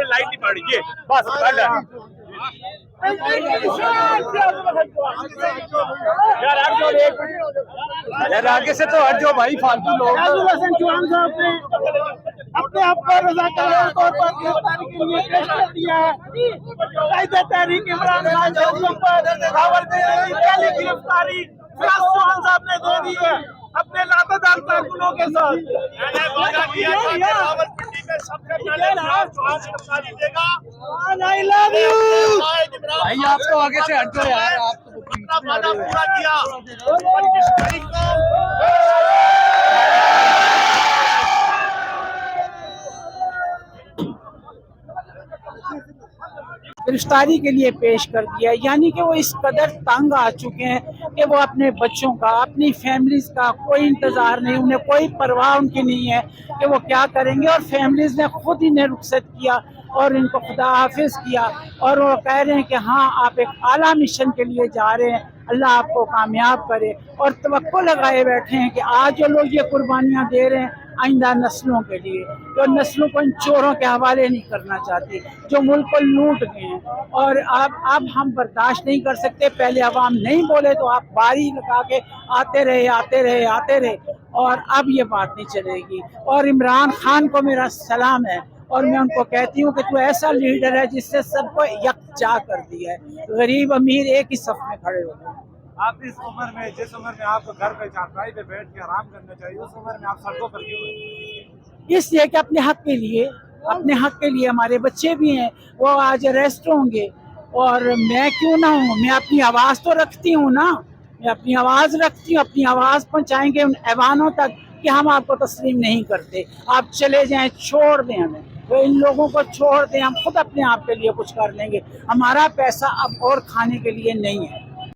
Light नहीं पड़ी बस यार आगे से तो हट जाओ भाई, फालतू लोग। चौहान साहब ने अपने आप को रज़ाकाराना तौर पर गिरफ्तारी के लिए पेश कर दिया है। कायदे तहरीक इमरान खान के हुक्म पर पहली गिरफ्तारी फिराज चौहान साहब ने दे दी है अपने लातेदार कारकुनों के साथ। भाई आप तो आगे से हट जाओ यार, आप तो वादा पूरा किया। गिरफ्तारी के लिए पेश कर दिया, यानी कि वो इस कदर तंग आ चुके हैं कि वो अपने बच्चों का, अपनी फैमिलीज का कोई इंतज़ार नहीं, उन्हें कोई परवाह उनकी नहीं है कि वो क्या करेंगे। और फैमिलीज ने खुद इन्हें रुखसत किया और इनको खुदा हाफिज किया, और वो कह रहे हैं कि हाँ आप एक आला मिशन के लिए जा रहे हैं, अल्लाह आपको कामयाब करे। और तवक्को लगाए बैठे हैं कि आज जो लोग ये कुर्बानियाँ दे रहे हैं आइंदा नस्लों के लिए, जो नस्लों को इन चोरों के हवाले नहीं करना चाहती, जो मुल्क को लूट गए हैं। और अब हम बर्दाश्त नहीं कर सकते। पहले अवाम नहीं बोले तो आप बारी लगा के आते रहे, और अब ये बात नहीं चलेगी। और इमरान खान को मेरा सलाम है, और मैं उनको कहती हूँ कि तू ऐसा लीडर है जिससे सबको यकजा कर दिया है, गरीब अमीर एक ही सफ में खड़े हो गए। आप इस उम्र में, जिस उम्र में आपको घर पे चारपाई पे बैठ के आराम करना चाहिए, उस उम्र में आप सड़कों पर क्यों हैं? इसलिए कि अपने हक के लिए हमारे बच्चे भी हैं, वो आज अरेस्ट होंगे, और मैं क्यों ना हूँ। मैं अपनी आवाज़ तो रखती हूँ ना, मैं अपनी आवाज़ रखती हूँ। अपनी आवाज़ पहुँचाएंगे उन ऐवानों तक कि हम आपको तस्लीम नहीं करते, आप चले जाएं, छोड़ दें हमें, तो इन लोगों को छोड़ दें, हम खुद अपने आप के लिए कुछ कर लेंगे। हमारा पैसा अब और खाने के लिए नहीं है।